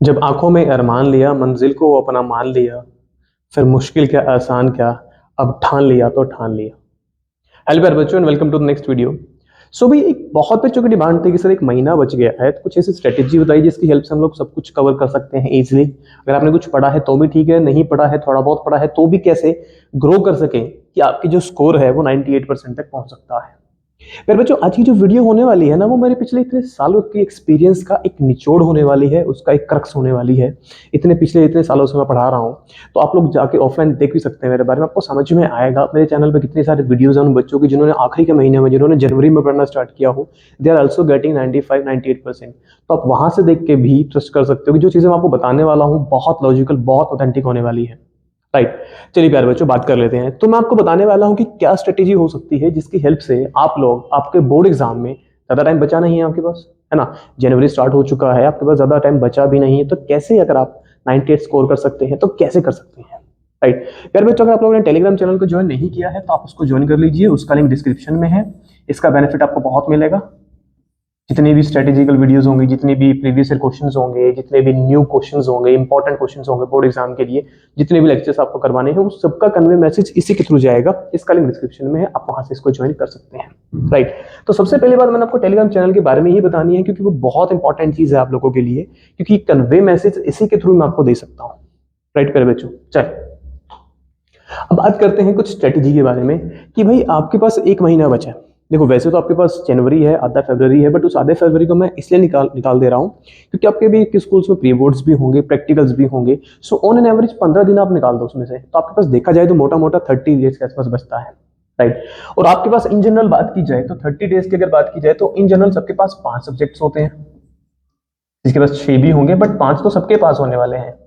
जब आंखों में अरमान लिया मंजिल को वो अपना मान लिया। फिर मुश्किल क्या आसान क्या, अब ठान लिया तो ठान लिया। हेलो प्यारे बच्चों and welcome to the next video. So भाई एक बहुत बच्चों की डिमांड थी कि सर एक महीना बच गया है तो कुछ ऐसी स्ट्रेटेजी बताइए जिसकी हेल्प से हम लोग सब कुछ कवर कर सकते हैं इजीली। अगर आपने कुछ पढ़ा है तो भी ठीक है, नहीं पढ़ा है थोड़ा बहुत पढ़ा है तो भी कैसे ग्रो कर सकें कि आपकी जो स्कोर है वो 98% तक पहुंच सकता है। मेरे बच्चों आज की जो वीडियो होने वाली है ना वो मेरे पिछले इतने सालों की एक्सपीरियंस का एक निचोड़ होने वाली है, उसका एक क्रक्स होने वाली है। इतने सालों से मैं पढ़ा रहा हूँ तो आप लोग जाके ऑफलाइन देख भी सकते हैं, मेरे बारे में आपको समझ में आएगा। मेरे चैनल पे कितने सारे वीडियोज हैं उन बच्चों की जिन्होंने आखिरी के महीने में, जिन्होंने जनवरी में पढ़ना स्टार्ट किया हो, दे आर ऑल्सो गेटिंग 95-98%। तो आप वहां से देख के भी ट्रस्ट कर सकते हो कि जो चीजें मैं आपको बताने वाला हूँ बहुत लॉजिकल, बहुत ऑथेंटिक होने वाली है। राइट। चलिए प्यारे बच्चों बात कर लेते हैं। तो मैं आपको बताने वाला हूं कि क्या स्ट्रेटेजी हो सकती है जिसकी हेल्प से आप लोग आपके बोर्ड एग्जाम में, ज्यादा टाइम बचा नहीं है आपके पास, है ना, जनवरी स्टार्ट हो चुका है, आपके पास ज्यादा टाइम बचा भी नहीं है, तो कैसे अगर आप 98 स्कोर कर सकते हैं तो कैसे कर सकते हैं। राइट। प्यारे बच्चों अगर आप लोगों ने टेलीग्राम चैनल को ज्वाइन नहीं किया है तो आप उसको ज्वाइन कर लीजिए, उसका लिंक डिस्क्रिप्शन में है। इसका बेनिफिट आपको बहुत मिलेगा। जितनी भी स्ट्रेटेजिकल वीडियोस होंगी, जितने भी प्रीवियस ईयर क्वेश्चंस होंगे, जितने भी न्यू क्वेश्चंस होंगे, इंपॉर्टेंट क्वेश्चंस होंगे बोर्ड एग्जाम के लिए, जितने भी लेक्चर्स आपको करवाने हैं उस सबका कन्वे मैसेज इसी के थ्रू जाएगा। इसका लिंक डिस्क्रिप्शन में है, आप वहां से इसको ज्वाइन कर सकते हैं। राइट। तो सबसे पहली बात मैंने आपको टेलीग्राम चैनल के बारे में ही बतानी है क्योंकि वो बहुत इंपॉर्टेंट चीज है आप लोगों के लिए, क्योंकि कन्वे मैसेज इसी के थ्रू मैं आपको दे सकता हूँ। राइट प्यारे बच्चों, चलिए अब बात करते हैं कुछ स्ट्रेटेजी के बारे में कि भाई आपके पास एक महीना बचा है। देखो वैसे तो आपके पास जनवरी है, आधा फरवरी है, बट उस आधे फरवरी को मैं इसलिए निकाल निकाल दे रहा हूँ क्योंकि आपके भी स्कूल्स में प्री बोर्ड्स भी होंगे, प्रैक्टिकल्स भी होंगे। सो ऑन एन एवरेज 15 दिन आप निकाल दो उसमें से, तो आपके पास देखा जाए तो मोटा मोटा 30 डेज के आसपास बचता है। राइट। और आपके पास इन जनरल बात की जाए तो 30 डेज की अगर बात की जाए तो इन जनरल सबके पास 5 सब्जेक्ट्स होते हैं, जिसके पास 6 भी होंगे, बट 5 तो सबके पास होने वाले हैं।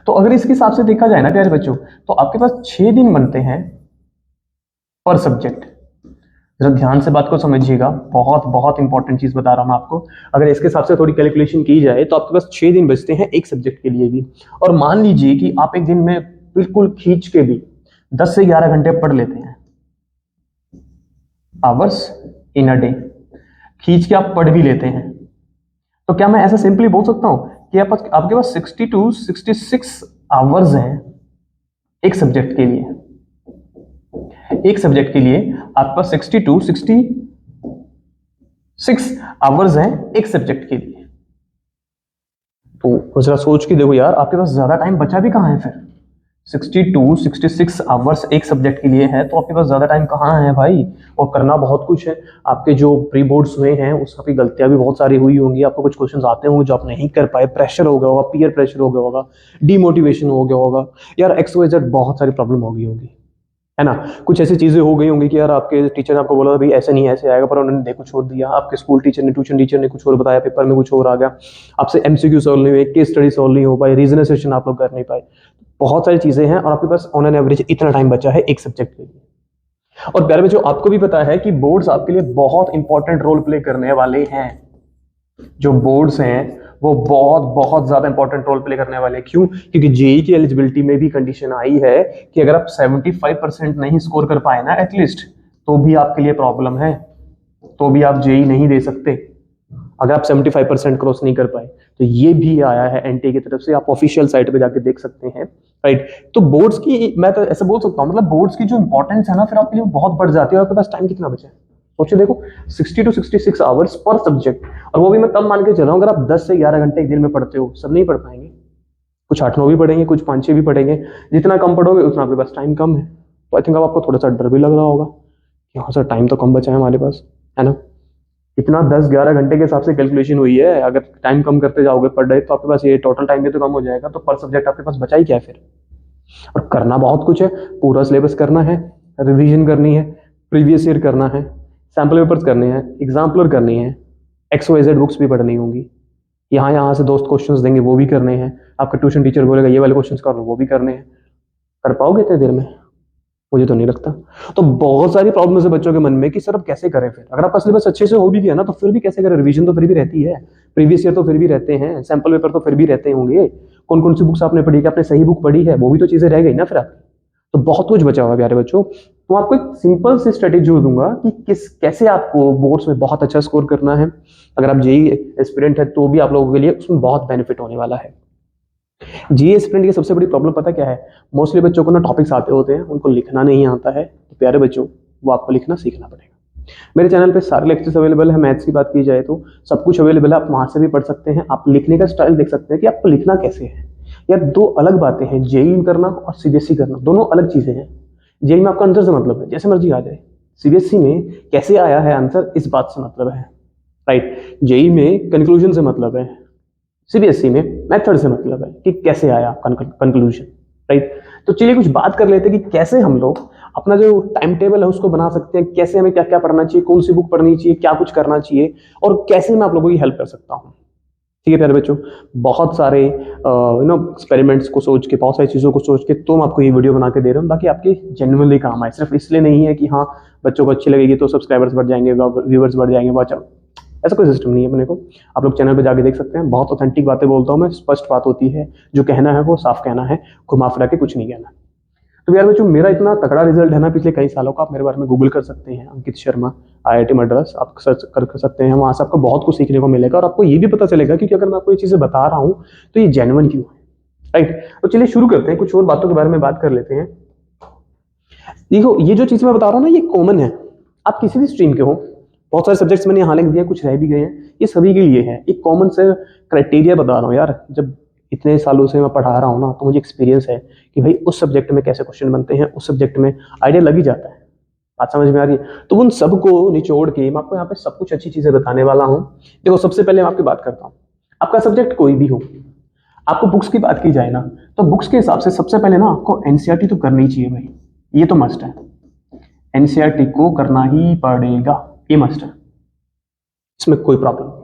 तो अगर इसके हिसाब से देखा जाए ना प्यारे बच्चों, तो आपके पास 6 दिन बनते हैं पर सब्जेक्ट। जरा ध्यान से बात को समझिएगा, बहुत बहुत इंपॉर्टेंट चीज बता रहा हूं मैं आपको। अगर इसके हिसाब से थोड़ी कैलकुलेशन की जाए तो आपके पास 6 दिन बचते हैं एक सब्जेक्ट के लिए भी। और मान लीजिए कि आप एक दिन में बिल्कुल खींच के भी 10 से 11 घंटे पढ़ लेते हैं, आवर्स इन अ डे, खींच के आप पढ़ भी लेते हैं, तो क्या मैं ऐसा सिंपली बोल सकता हूं कि आपके पास 60 to 66 आवर्स हैं एक सब्जेक्ट के लिए। एक सब्जेक्ट के लिए आपके पास 60 to 66 आवर्स हैं एक सब्जेक्ट के लिए। तो जरा सोच के देखो यार, आपके पास ज्यादा टाइम बचा भी कहां है फिर। 60 to 66 आवर्स एक सब्जेक्ट के लिए है तो आपके पास ज्यादा टाइम कहाँ है भाई। और करना बहुत कुछ है। आपके जो प्री बोर्ड्स हुए हैं उसकी गलतियां भी बहुत सारी हुई होंगी, आपको कुछ क्वेश्चंस आते होंगे जो आप नहीं कर पाए, प्रेशर हो गया होगा, पीयर प्रेशर हो गया होगा, डिमोटिवेशन हो गया होगा, यार XYZ बहुत सारी प्रॉब्लम हो गई होगी, है ना। कुछ ऐसी चीजें हो गई होंगी कि यार आपके टीचर ने आपको बोला था भाई ऐसे नहीं ऐसे आएगा, पर उन्होंने देखो छोड़ दिया, आपके स्कूल टीचर ने, ट्यूशन टीचर ने कुछ और बताया, पेपर में कुछ और आ गया, आपसे MCQ सॉल्व नहीं हुए, केस स्टडी सॉल्व नहीं हो पाए, रीजनल सेशन आप लोग कर नहीं पाए। बहुत सारी चीजें हैं और आपके पास ऑन एन एवरेज इतना टाइम बचा है एक सब्जेक्ट के लिए। और प्यारे बच्चों आपको भी पता है कि बोर्ड्स आपके लिए बहुत इंपॉर्टेंट रोल प्ले करने वाले हैं। जो बोर्ड्स हैं वो बहुत बहुत ज्यादा इंपॉर्टेंट रोल प्ले करने वाले हैं। क्यों? क्योंकि जेई की एलिजिबिलिटी में भी कंडीशन आई है कि अगर आप 75% नहीं स्कोर कर पाए ना एटलीस्ट, तो भी आपके लिए प्रॉब्लम है, तो भी आप जेई नहीं दे सकते अगर आप 75% क्रॉस नहीं कर पाए। तो ये भी आया है एनटीए की तरफ से, आप ऑफिशियल साइट पे जाके देख सकते हैं। राइट। तो बोर्ड्स की मैं तो ऐसे बोल सकता हूँ, मतलब बोर्ड्स की जो इंपॉर्टेंस है ना फिर आपके लिए बहुत बढ़ जाती है। और आपके पास टाइम कितना बचा है सोचिए, देखो 60 to 66 आवर्स पर सब्जेक्ट। और वो भी मैं तब मान के चल रहा हूँ अगर आप 10 से 11 घंटे एक दिन में पढ़ते हो। सब नहीं पढ़ पाएंगे, कुछ 8-9 भी पढ़ेंगे, कुछ 5-6 भी पढ़ेंगे। जितना कम पढ़ोगे उतना आपके पास टाइम कम है। तो आई थिंक अब आपको थोड़ा सा डर भी लग रहा होगा कि हाँ सर टाइम तो कम बचा है हमारे पास, है ना। इतना 10-11 घंटे के हिसाब से कैलकुलेशन हुई है, अगर टाइम कम करते जाओगे पर डे तो आपके पास ये टोटल टाइम भी तो कम हो जाएगा। तो पर सब्जेक्ट आपके पास बचा ही क्या फिर। और करना बहुत कुछ है, पूरा सिलेबस करना है, रिवीजन करनी है, प्रीवियस ईयर करना है, सैम्पल पेपर्स करने हैं, एग्जाम्पलर करनी है, XYZ बुक्स भी पढ़नी होंगी, यहाँ से दोस्त क्वेश्चंस देंगे वो भी करने हैं, आपका ट्यूशन टीचर बोलेगा ये वाले क्वेश्चंस कर लो वो भी करने हैं। कर पाओगे इतने देर में? मुझे तो नहीं लगता। तो बहुत सारी प्रॉब्लम्स है बच्चों के मन में कि सर अब कैसे करें फिर। अगर आपका सिलेबस अच्छे से हो भी गया ना तो फिर भी कैसे करें, रिवीजन तो फिर भी रहती है, प्रीवियस ईयर तो फिर भी रहते हैं, सैंपल पेपर तो फिर भी रहते होंगे, कौन कौन सी बुक्स आपने पढ़ी, कि आपने सही बुक पढ़ी है, वो भी तो चीजें रह गई ना फिर आपकी। तो बहुत कुछ बचा हुआ है प्यारे बच्चों। तो आपको एक सिंपल सी स्ट्रेटेजी दूंगा कि कैसे आपको बोर्ड्स में बहुत अच्छा स्कोर करना है। अगर आप जेई एस्पिरेंट है तो भी आप लोगों के लिए उसमें बहुत बेनिफिट होने वाला है। जेई एस्पिरेंट की सबसे बड़ी प्रॉब्लम पता क्या है, मोस्टली बच्चों को ना टॉपिक्स आते होते हैं, उनको लिखना नहीं आता है। तो प्यारे बच्चों, वो आपको लिखना सीखना पड़ेगा। मेरे चैनल पे सारे लेक्चर्स अवेलेबल है। मैथ्स की बात की जाए तो सब कुछ अवेलेबल है, आप वहां से भी पढ़ सकते हैं। आप लिखने का स्टाइल देख सकते हैं कि आपको लिखना कैसे है। यार दो अलग बातें हैं, जेई करना और सीबीएसई करना, दोनों अलग चीजें हैं। जेई में आपका आंसर से मतलब है, जैसे मर्जी आ जाए। सीबीएसई में कैसे आया है आंसर, इस बात से मतलब है, राइट। जेई में कंक्लूजन से मतलब है, सीबीएसई में मेथड से मतलब है कि कैसे आया कंक्लूजन, राइट। तो चलिए कुछ बात कर लेते हैं कि कैसे हम लोग अपना जो टाइम टेबल है उसको बना सकते हैं, कैसे हमें क्या क्या पढ़ना चाहिए, कौन सी बुक पढ़नी चाहिए, क्या कुछ करना चाहिए, और कैसे मैं आप लोगों की हेल्प कर सकता हूँ। ठीक है प्यारे बच्चों, बहुत सारे एक्सपेरिमेंट्स को सोच के, बहुत सारी चीज़ों को सोच के तो मैं आपको ये वीडियो बना के दे रहा हूँ ताकि आपके जेन्युइनली काम आए। सिर्फ इसलिए नहीं है कि हाँ बच्चों को अच्छी लगेगी तो सब्सक्राइबर्स बढ़ जाएंगे, व्यूवर्स बढ़ जाएंगे, वॉच, ऐसा कोई सिस्टम नहीं है अपने को। आप लोग चैनल पे जाके देख सकते हैं, बहुत ऑथेंटिक बातें बोलता हूँ मैं, स्पष्ट बात होती है, जो कहना है वो साफ कहना है, घुमा फिरा के कुछ नहीं कहना। तो यार बच्चों, मेरा इतना तगड़ा रिजल्ट है ना पिछले कई सालों का, आप मेरे बारे में गूगल कर सकते हैं, अंकित शर्मा IIT मद्रास, आप सर्च कर सकते हैं, वहां से आपको बहुत कुछ सीखने को मिलेगा और आपको ये भी पता चलेगा क्योंकि अगर मैं आपको ये चीजें बता रहा हूँ तो ये जेन्युइन क्यों है, राइट। तो चलिए शुरू करते हैं, कुछ और बातों के बारे में बात कर लेते हैं। देखो ये जो चीज मैं बता रहा हूँ ना, ये कॉमन है, आप किसी भी स्ट्रीम के हो। बहुत सारे सब्जेक्ट्स मैंने यहाँ लिख दिया, कुछ रह भी गए हैं, ये सभी के लिए है। एक कॉमन से क्राइटेरिया बता रहा हूँ यार, जब इतने सालों से मैं पढ़ा रहा हूँ ना, तो मुझे एक्सपीरियंस है कि भाई उस सब्जेक्ट में कैसे क्वेश्चन बनते हैं, उस सब्जेक्ट में आइडिया लग ही जाता है। बात समझ में आ रही है? तो उन सबको निचोड़ के मैं आपको यहाँ पे सब कुछ अच्छी चीजें बताने वाला हूँ। देखो सबसे पहले मैं आपकी बात करता हूँ, आपका सब्जेक्ट कोई भी हो, आपको बुक्स की बात की जाए ना, तो बुक्स के हिसाब से सबसे पहले ना आपको एनसीईआरटी तो करनी चाहिए भाई, ये तो मस्ट है। एनसीईआरटी को करना ही पड़ेगा, ये मस्ट है, इसमें कोई प्रॉब्लम नहीं।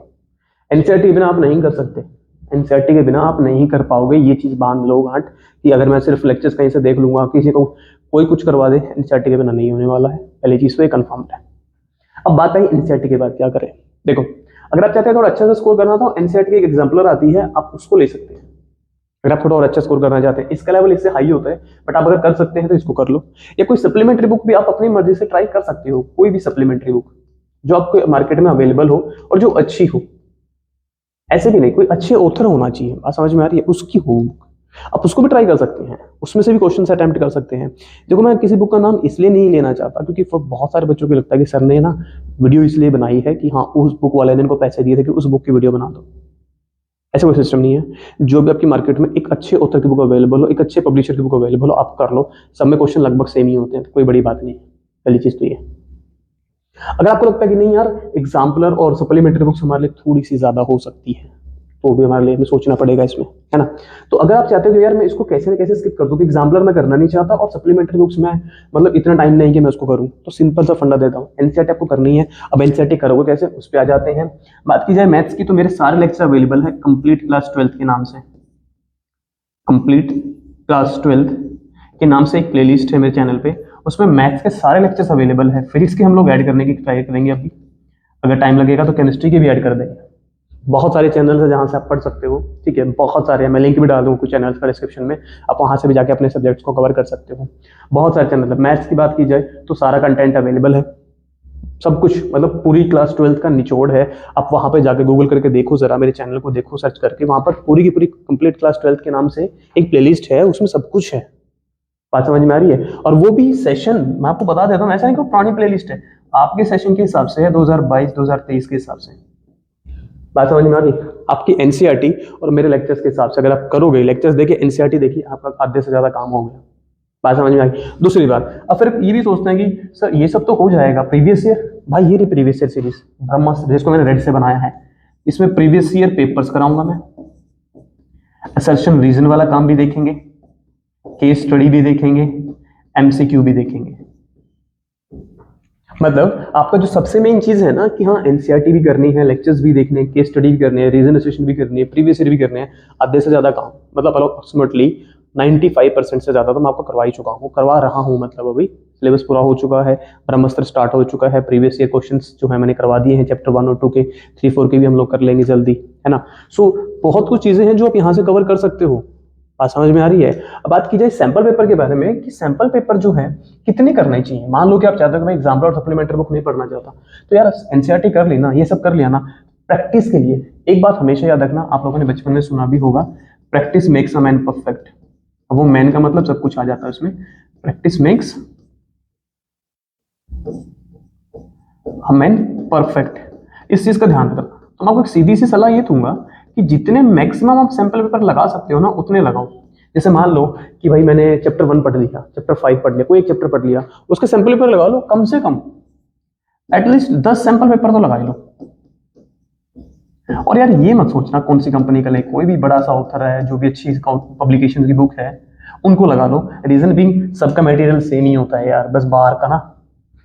एनसीईआरटी के बिना आप नहीं कर सकते, एनसीईआरटी के बिना आप नहीं कर पाओगे, ये चीज बांध लो गांठ कि अगर मैं सिर्फ लेक्चर्स कहीं से देख लूंगा, किसी को कोई कुछ करवा दे, एनसीईआरटी के बिना नहीं होने वाला है। पहली चीज तो ये कंफर्म है। अब बात आई एनसीईआरटी के बाद क्या करें। देखो अगर आप चाहते हैं थोड़ा अच्छा सा स्कोर करना तो एनसीईआरटी की एक एग्जाम्पलर आती है, आप उसको ले सकते हैं। अगर आप थोड़ा और अच्छा स्कोर करना चाहते हैं, इसका लेवल इससे हाई होता है, बट आप अगर कर सकते हैं तो इसको कर लो। या कोई सप्लीमेंट्री बुक भी आप अपनी मर्जी से ट्राई कर सकते हो, कोई भी सप्लीमेंट्री बुक जो आपको मार्केट में अवेलेबल हो और जो अच्छी हो। ऐसे भी नहीं, कोई अच्छे ऑथर होना चाहिए, बात समझ में आ रही है, उसकी हो, आप उसको भी ट्राई कर सकते हैं, उसमें से भी क्वेश्चन अटेम्प्ट कर सकते हैं। देखो मैं किसी बुक का नाम इसलिए नहीं लेना चाहता क्योंकि बहुत सारे बच्चों को लगता है कि सर ने ना वीडियो इसलिए बनाई है कि हाँ उस बुक वाले ने इनको पैसे दिए थे कि उस बुक की वीडियो बना दो। ऐसा कोई सिस्टम नहीं है। जो भी आपकी मार्केट में एक अच्छे ऑथर की बुक अवेलेबल हो, एक अच्छे पब्लिशर की बुक अवेलेबल हो, आप कर लो। सब में क्वेश्चन लगभग सेम ही होते हैं, तो कोई बड़ी बात नहीं है। पहली चीज तो ये। अगर आपको लगता है कि नहीं यार एग्जाम्पलर और सप्लीमेंट्री बुक्स हमारे लिए थोड़ी सी ज्यादा हो सकती है, तो भी हमारे लिए हमें सोचना पड़ेगा इसमें, है ना। तो अगर आप चाहते हो कि यार मैं इसको कैसे ना कैसे स्किप कर दूं, कि एग्जाम्पलर मैं करना नहीं चाहता और सप्लीमेंट्री बुक्स में मतलब इतना टाइम नहीं कि मैं उसको करूं, तो सिंपल सा फंडा देता हूं, एनसीईआरटी आपको करनी है। अब एनसीईआरटी करोगे कैसे, उस पर आ जाते हैं। बात की जाए मैथ्स की, तो मेरे सारे लेक्चर अवेलेबल है कंप्लीट क्लास 12 के नाम से। कंप्लीट क्लास 12 के नाम से एक प्लेलिस्ट है मेरे चैनल पे, उसमें मैथ्स के सारे लेक्चर्स अवेलेबल है। फिजिक्स के हम लोग ऐड करने की ट्राई करेंगे अभी, अगर टाइम लगेगा तो केमिस्ट्री के भी ऐड कर देंगे। बहुत सारे चैनल्स है जहाँ से आप पढ़ सकते हो, ठीक है, बहुत सारे हैं, मैं लिंक भी डाल दूंगा कुछ चैनल्स का डिस्क्रिप्शन में, आप वहाँ से भी जाके अपने सब्जेक्ट्स को कवर कर सकते हो। बहुत सारे चैनल है। मैथ्स की बात की जाए तो सारा कंटेंट अवेलेबल है, सब कुछ, मतलब पूरी क्लास 12 का निचोड़ है। आप वहाँ पे जाके गूगल करके देखो, जरा मेरे चैनल को देखो सर्च करके, वहाँ पर पूरी की पूरी कंप्लीट क्लास 12 के नाम से एक प्लेलिस्ट है, उसमें सब कुछ है। बात समझ में आ रही है? और वो भी सेशन मैं आपको बता देता हूँ, ऐसा नहीं कि पुरानी प्लेलिस्ट है, आपके सेशन के हिसाब से है, 2022 2023 के हिसाब से। बात समझ में आ रही? आपकी एनसीईआरटी और मेरे लेक्चर्स के हिसाब से अगर आप करोगे, लेक्चर्स देखिए, एनसीईआरटी देखिए, आपका आधे से ज्यादा काम हो गया। बात समझ में आ गई? दूसरी बात, अब फिर ये भी सोचते हैं कि सर ये सब तो हो जाएगा, प्रीवियस ईयर, भाई ये रही प्रीवियस ईयर सीरीज ब्रह्मास्त्र, जिसको मैंने रेड से बनाया है, इसमें प्रीवियस ईयर पेपर्स कराऊंगा मैं, असर्शन रीजन वाला काम भी देखेंगे, केस स्टडी भी देखेंगे, एमसीक्यू भी देखेंगे। मतलब आपका जो सबसे मेन चीज है ना कि हाँ एनसीईआरटी भी करनी है, लेक्चर्स भी देखने हैं, केस स्टडी भी करनी है, रीजन एसोसिएशन भी करनी है, प्रीवियस ईयर भी करने हैं, आधे से ज्यादा काम, मतलब अप्रोक्सीमेटली 95% से ज्यादा तो मैं आपको करवा ही चुका हूँ, करवा रहा हूँ। मतलब अभी सिलेबस पूरा हो चुका है, ब्रह्मास्त्र स्टार्ट हो चुका है, प्रीवियस ईयर क्वेश्चंस जो है मैंने करवा दिए हैं, चैप्टर 1 और 2 के, 3 4 के भी हम लोग कर लेंगे जल्दी, है ना। सो बहुत कुछ चीजें हैं जो आप यहाँ से कवर कर सकते हो। बात समझ में आ रही है। अब बात की जाए सैंपल पेपर के बारे में कि सैंपल पेपर जो है कितने करने चाहिए। मान लो कि आप चाहते हो कि मैं एग्जाम्पल और सप्लीमेंट्री बुक नहीं पढ़ना चाहता, तो यार एनसीईआरटी कर ली ना, ये सब कर लिया ना प्रैक्टिस के लिए। एक बात हमेशा याद रखना, आप लोगों ने बचपन में सुना भी होगा, practice makes a man perfect. अब वो मैन का मतलब सब कुछ आ जाता है उसमें, practice makes a man perfect. इस चीज का ध्यान रखना। तो मैं आपको एक सीधी सी सलाह ये दूंगा कि जितने मैक्सिमम आप सैंपल पेपर लगा सकते हो ना उतने लगाओ। जैसे मान लो कि भाई मैंने चैप्टर 1 पढ़ लिया, चैप्टर 5 पढ़ लिया, कोई एक चैप्टर पढ़ लिया, उसके सैंपल पेपर लगा लो कम से कम एटलीस्ट 10 सैंपल पेपर तो लगा ही लो। और यार ये मत सोचना कौन सी कंपनी का ले, कोई भी बड़ा सा ऑथर है जो भी अच्छी पब्लिकेशन की बुक है उनको लगा लो। रीजन बीइंग सबका मटेरियल सेम ही होता है यार, बस बाहर का ना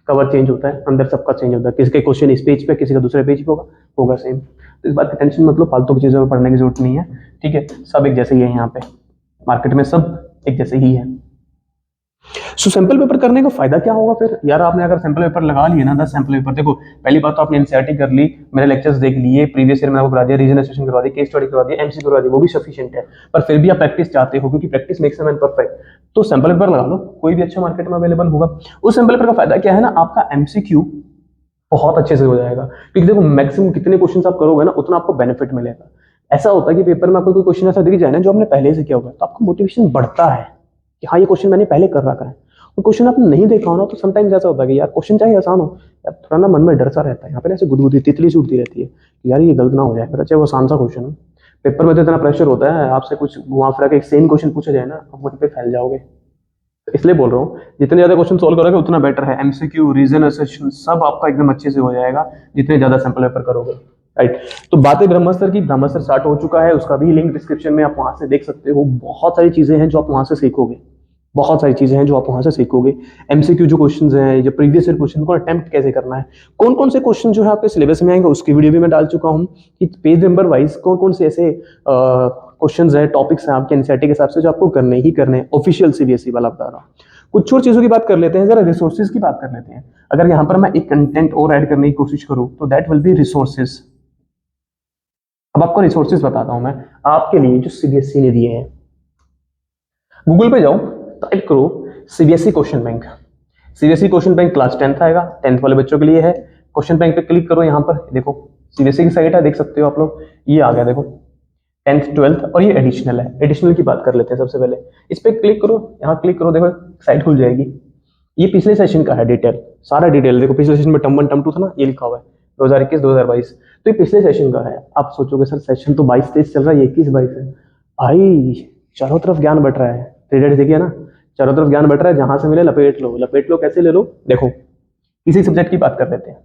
कवर चेंज होता है, अंदर सबका चेंज होता है। किसी के क्वेश्चन इस पेज पे, किसी का दूसरे पेज पे होगा सेम। तो इस बात की टेंशन मतलब फालतू की चीजों में पढ़ने की जरूरत नहीं है। ठीक है, सब एक जैसे ही है यहाँ पे, मार्केट में सब एक जैसे ही है। सो सैंपल पेपर करने का फायदा क्या होगा फिर यार, आपने अगर सैंपल पेपर लगा लिए ना 10 सैंपल पेपर, देखो पहली बात तो आपने एनसीईआरटी कर ली, मेरे लेक्चर्स देख लिए, प्रीवियस ईयर में आपको करा दिया, रीजनरेशन करवा दी, केस स्टडी करवा दी, एमसी करवा दी, वो भी सफिशिएंट है। पर फिर भी आप प्रैक्टिस चाहते हो क्योंकि practice makes a man perfect, तो सैंपल पेपर लगा लो, कोई भी अच्छा मार्केट में अवेलेबल होगा। उस सैंपल पेपर का फायदा क्या है ना, आपका एमसीक्यू बहुत अच्छे से हो जाएगा। क्योंकि देखो मैक्सिमम कितने क्वेश्चन आप करोगे ना उतना आपको बेनिफिट मिलेगा। ऐसा होता है कि पेपर में आपको कोई क्वेश्चन ऐसा दिख जाए ना जो आपने पहले से किया होगा, तो आपका मोटिवेशन बढ़ता है कि हाँ ये क्वेश्चन मैंने पहले कर रखा है। वो क्वेश्चन आपने नहीं देखा हो ना तो समटाइम्स ऐसा होता है कि यार क्वेश्चन चाहे आसान हो, यार थोड़ा ना मन में डर सा रहता है, यहाँ पे ऐसे गुदगुदी तितली सी उड़ती रहती है कि यार ये गलत ना हो जाए, चाहे वो आसान सा क्वेश्चन हो। पेपर में तो इतना प्रेशर होता है, आपसे कुछ घुमा फिरा के एक सेम क्वेश्चन पूछा जाए ना, आप वहीं पे फैल जाओगे। तो इसलिए बोल रहा हूँ जितने ज्यादा क्वेश्चन सोल्व करोगे उतना बेटर है। एमसीक्यू, रीजन एसेशन सब आपका एकदम अच्छे से हो जाएगा जितने ज्यादा सैंपल पेपर करोगे। राइट, तो बात है ब्रह्मास्त्र की, ब्रह्मास्त्र स्टार्ट हो चुका है, उसका भी लिंक डिस्क्रिप्शन में, आप वहां से देख सकते हो। बहुत सारी चीजें हैं जो आप वहां से सीखोगे, बहुत सारी चीजें हैं जो आप वहां से सीखोगे। एमसीक्यू जो क्वेश्चंस हैं, जो प्रीवियस ईयर क्वेश्चन को अटेम्प्ट कैसे करना है, कौन कौन से क्वेश्चन जो है आपके सिलेबस में आएंगे उसकी वीडियो भी मैं डाल चुका हूँ कि पेज नंबर वाइज कौन कौन से ऐसे क्वेश्चंस हैं, टॉपिक्स हैं आपके एनसीईआरटी के हिसाब से जो आपको करने ही करने हैं। ऑफिशियल सीबीएसई वाला बता रहा हूँ। कुछ और चीजों की बात कर लेते हैं, जरा रिसोर्सेज की बात कर लेते हैं। अगर यहाँ पर मैं एक कंटेंट और ऐड करने की कोशिश करूँ तो दैट विल बी रिसोर्सेज। अब आपको रिसोर्सेज बताता हूं मैं आपके लिए जो सीबीएसई ने दिए हैं। गूगल पे जाओ, टाइप करो CBSE question bank. CBSE question bank class 10th आएगा, 10th वाले बच्चों के लिए है। क्वेश्चन बैंक पे क्लिक करो, यहाँ पर देखो सीबीएसई की साइट है, देख सकते हो आप लोग, ये आ गया देखो 10th 12th, और ये एडिशनल है। एडिशनल की बात कर लेते हैं सबसे पहले। इस पे क्लिक करो, यहाँ क्लिक करो, देखो साइट खुल जाएगी। ये पिछले सेशन का है डिटेल, सारा डिटेल देखो। पिछले सेशन में टर्म 1 टर्म 2 था ना, ये लिखा हुआ है 2021 2022, तो ये पिछले सेशन का है। आप सोचोगे सर सेशन तो 22-23 चल रहा है, 21-22 है। भाई चारों तरफ ज्ञान बट रहा है, ट्रेडर देखिए ना, चारों तरफ ज्ञान बट रहा है, जहां से मिले लपेट लो। लपेट लो कैसे ले लो, देखो किसी सब्जेक्ट की बात कर लेते हैं,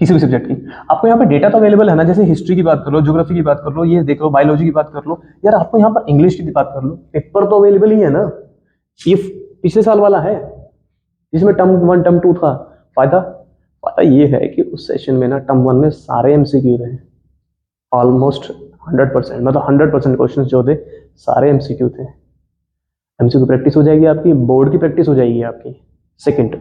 किसी भी सब्जेक्ट की। आपको यहाँ पे डेटा तो अवेलेबल है ना, जैसे हिस्ट्री की बात कर लो, ज्योग्राफी की बात कर लो, ये देख लो, बायोलॉजी की बात कर लो, यार आपको यहाँ पर इंग्लिश की बात कर लो, पेपर तो अवेलेबल ही है ना। ये पिछले साल वाला है जिसमें टर्म 1 टर्म 2 था। फायदा फायदा ये है कि उस सेशन में ना टर्म 1 में सारे एमसीक्यू थे, ऑलमोस्ट 100%, मतलब 100% क्वेश्चन जो थे सारे एमसीक्यू थे। एमसीक्यू प्रैक्टिस हो जाएगी आपकी, बोर्ड की प्रैक्टिस हो जाएगी आपकी। सेकंड,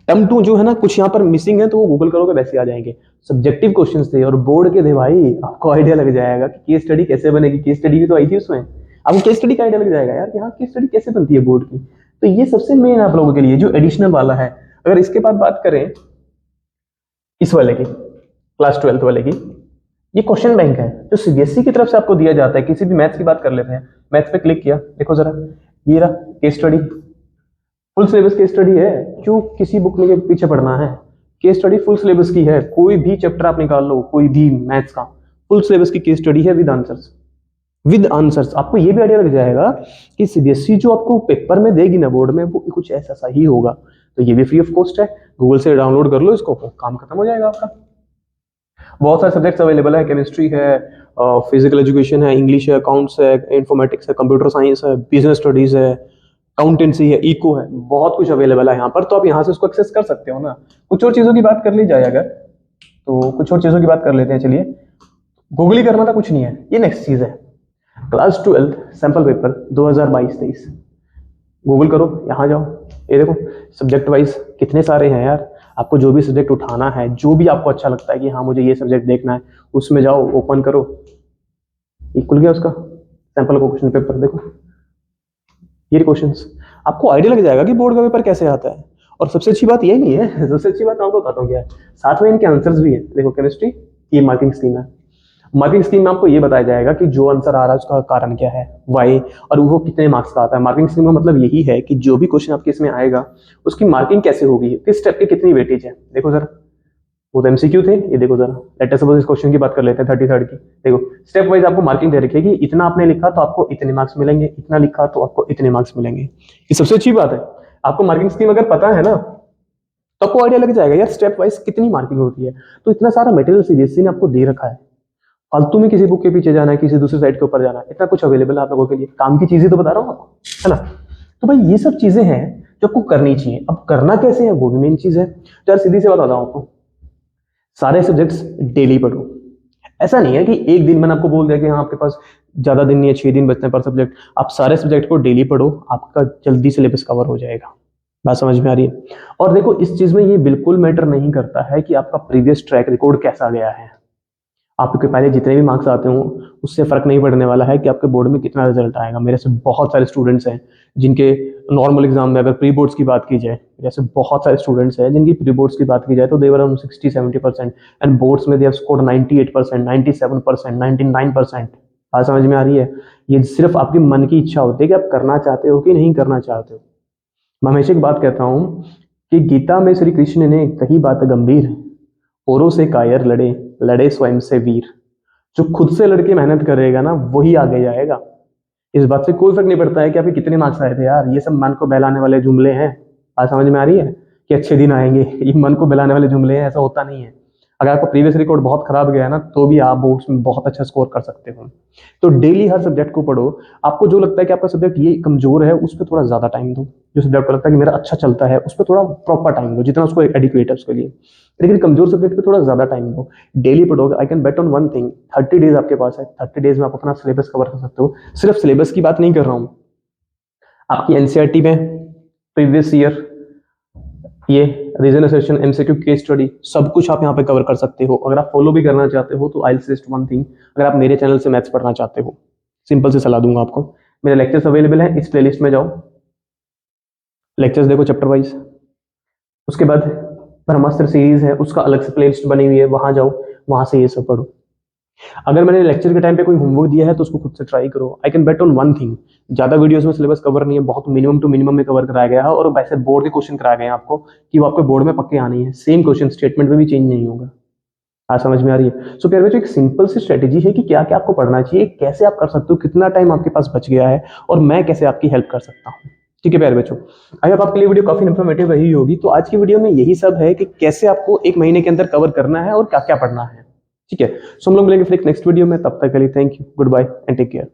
टर्म 2 जो है ना कुछ यहाँ पर मिसिंग है तो वो गूगल करोगे वैसे आ जाएंगे। सब्जेक्टिव क्वेश्चंस थे और बोर्ड के थे भाई, आपको आइडिया लग जाएगा कि केस स्टडी कैसे बनेगी। केस स्टडी भी तो आई थी उसमें, आपको केस स्टडी का आइडिया लग जाएगा यार कि हाँ केस स्टडी कैसे बनती है बोर्ड की। तो ये सबसे मेन आप लोगों के लिए जो एडिशनल वाला है। अगर इसके बाद बात करें इस वाले की, क्लास 12th वाले की, ये क्वेश्चन बैंक है जो सीबीएसई की तरफ से आपको दिया जाता है। किसी भी मैथ्स की बात कर लेते हैं, मैथ्स पे क्लिक किया, देखो जरा ये रहा case study, full syllabus case study है। क्यों किसी बुक में के पीछे पढ़ना है, केस स्टडी फुल सिलेबस की है। कोई भी चैप्टर आप निकाल लो, कोई भी मैथ्स का, फुल सिलेबस की केस स्टडी है विद आंसर्स। विद आंसर्स आपको ये भी आइडिया लग जाएगा कि सीबीएसई जो आपको पेपर में देगी ना बोर्ड में, वो कुछ ऐसा सा ही होगा। तो ये भी फ्री ऑफ कॉस्ट है, गूगल से डाउनलोड कर लो इसको, काम खत्म हो जाएगा आपका। बहुत सारे सब्जेक्ट्स अवेलेबल है, केमिस्ट्री है, फिजिकल एजुकेशन है, इंग्लिश है, अकाउंट्स है, इंफॉर्मेटिक्स है, कंप्यूटर साइंस है, बिजनेस स्टडीज है, अकाउंटेंसी है, इको है, बहुत कुछ अवेलेबल है यहाँ पर। तो आप यहाँ से उसको एक्सेस कर सकते हो ना। कुछ और चीज़ों की बात कर ली जाए अगर, तो कुछ और चीज़ों की बात कर लेते हैं। चलिए, गूगल ही करना था, कुछ नहीं है, ये नेक्स्ट चीज़ है। क्लास 12 सैंपल पेपर 2022-23, गूगल करो, यहाँ जाओ, ये देखो सब्जेक्ट वाइज कितने सारे हैं यार। आपको जो भी सब्जेक्ट उठाना है, जो भी आपको अच्छा लगता है कि हाँ मुझे ये सब्जेक्ट देखना है, उसमें जाओ, ओपन करो, ये खुल गया उसका। सैंपल को क्वेश्चन पेपर देखो, ये क्वेश्चंस, आपको आइडिया लग जाएगा कि बोर्ड का पेपर कैसे आता है। और सबसे अच्छी बात यही नहीं है, सबसे अच्छी बात मैं आपको बताता हूँ क्या है, साथ में इनके आंसर्स भी है। देखो केमिस्ट्री, ये मार्किंग स्कीम है। मार्किंग स्कीम में आपको ये बताया जाएगा कि जो आंसर आ रहा है उसका कारण क्या है, वाई, और वो कितने मार्क्स का आता है। मार्किंग स्कीम का मतलब यही है कि जो भी क्वेश्चन आपके इसमें आएगा उसकी मार्किंग कैसे होगी, किस स्टेप की कितनी वेटेज है। देखो सर, वो तो एमसीक्यू थे, ये देखो जरा, लेट अस सपोज इस क्वेश्चन की बात कर लेते हैं 33rd की। देखो स्टेप वाइज आपको मार्किंग दे रखी है कि इतना आपने लिखा तो आपको इतने मार्क्स मिलेंगे, इतना लिखा तो आपको इतने मार्क्स मिलेंगे। ये सबसे अच्छी बात है। आपको मार्किंग स्कीम अगर पता है ना तो आपको आइडिया लग जाएगा यार स्टेप वाइज कितनी मार्किंग होती है। तो इतना सारा मटेरियल सीबीएसई ने आपको दे रखा है, फालतू में किसी बुक के पीछे जाना है, किसी दूसरे साइड के ऊपर जाना है, इतना कुछ अवेलेबल है आप लोगों के लिए। काम की चीजें तो बता रहा हूँ आपको, है ना। तो भाई ये सब चीजें हैं जो आपको करनी चाहिए। अब करना कैसे है वो भी मेन चीज है। तो यार सीधी सी बात बताता हूँ आपको, सारे सब्जेक्ट्स डेली पढ़ो। ऐसा नहीं है कि एक दिन मैंने आपको बोल दिया कि हाँ आपके पास ज्यादा दिन नहीं है, 6 दिन बचते हैं पर सब्जेक्ट। आप सारे सब्जेक्ट को डेली पढ़ो, आपका जल्दी सिलेबस कवर हो जाएगा। बात समझ में आ रही है। और देखो इस चीज में ये बिल्कुल मैटर नहीं करता है कि आपका प्रीवियस ट्रैक रिकॉर्ड कैसा गया है, आपके पहले जितने भी मार्क्स आते हो उससे फर्क नहीं पड़ने वाला है कि आपके बोर्ड में कितना रिजल्ट आएगा। मेरे से बहुत सारे स्टूडेंट्स हैं जिनके नॉर्मल एग्जाम में, अगर प्री बोर्ड्स की बात की जाए, जैसे बहुत सारे स्टूडेंट्स हैं जिनकी प्री बोर्ड्स की बात की जाए तो दे वर 60-70% एंड बोर्ड्स में दे हैव स्कोर्ड 98%, 97%, 99%। बात समझ में आ रही है। ये सिर्फ आपके मन की इच्छा होती है कि आप करना चाहते हो कि नहीं करना चाहते हो। मैं हमेशा एक बात कहता हूँ कि गीता में श्री कृष्ण ने कही बात गंभीर, औरों से कायर लड़े, लड़े स्वयं से वीर। जो खुद से लड़के मेहनत करेगा ना वही आगे जाएगा। इस बात से कोई फर्क नहीं पड़ता है कि आपके कितने मार्क्स आए थे यार, ये सब मन को बहलाने वाले जुमले हैं। बात समझ में आ रही है कि अच्छे दिन आएंगे, ये मन को बहलाने वाले जुमले हैं, ऐसा होता नहीं है। अगर आपका प्रीवियस रिकॉर्ड बहुत खराब गया है ना तो भी आप बोर्ड्स में बहुत अच्छा स्कोर कर सकते हो। तो डेली हर सब्जेक्ट को पढ़ो। आपको जो लगता है कि आपका सब्जेक्ट ये कमजोर है उस पर थोड़ा ज्यादा टाइम दो, जो सब्जेक्ट को लगता है कि मेरा अच्छा चलता है उस पर थोड़ा प्रॉपर टाइम दो, जितना उसको एडिक्वेट है उसके लिए। लेकिन कमजोर सब्जेक्ट पे थोड़ा ज्यादा टाइम दो, डेली पढ़ोगे। I can bet on one thing, 30 days आपके पास है, 30 डेज में आप अपना सिलेबस कवर कर सकते हो। सिर्फ सिलेबस की बात नहीं कर रहा हूँ, आपकी एनसीईआरटी में प्रीवियस ईयर, ये reason session, MCQ, case study, सब कुछ आप यहाँ पे कवर कर सकते हो। अगर आप फॉलो भी करना चाहते हो तो आई सजेस्ट वन थिंग, अगर आप मेरे चैनल से मैथ्स पढ़ना चाहते हो, सिंपल से सलाह दूंगा आपको, मेरे लेक्चर्स अवेलेबल हैं, इस प्लेलिस्ट में जाओ, लेक्चर्स देखो चैप्टर वाइज। उसके बाद ब्रह्मास्त्र सीरीज है, उसका अलग से प्लेलिस्ट बनी हुई है, वहां जाओ, वहां से ये सब पढ़ो। अगर मैंने लेक्चर के टाइम पे कोई होमवर्क दिया है तो उसको खुद से ट्राई करो। I can bet on one thing, ज्यादा वीडियोस में सिलेबस कवर नहीं है, बहुत मिनिमम टू मिनिमम में कवर कराया गया है, और वैसे बोर्ड के क्वेश्चन कराए गए हैं आपको कि वो आपके बोर्ड में पक्के आने हैं। सेम क्वेश्चन स्टेटमेंट में भी चेंज नहीं होगा। आज समझ में आ रही है। सो प्यारे बच्चों, एक सिंपल सी स्ट्रेटेजी है कि क्या क्या आपको पढ़ना चाहिए, कैसे आप कर सकते हो, कितना टाइम आपके पास बच गया है, और मैं कैसे आपकी हेल्प कर सकता हूँ। ठीक है प्यारे बच्चों, आई होप आपके लिए वीडियो काफी इन्फॉर्मेटिव रही होगी। तो आज की वीडियो में यही सब है कि कैसे आपको एक महीने के अंदर कवर करना है और क्या क्या पढ़ना है। ठीक है, सो हम लोग मिलेंगे फिर एक नेक्स्ट वीडियो में, तब तक के लिए thank you, good bye and take care.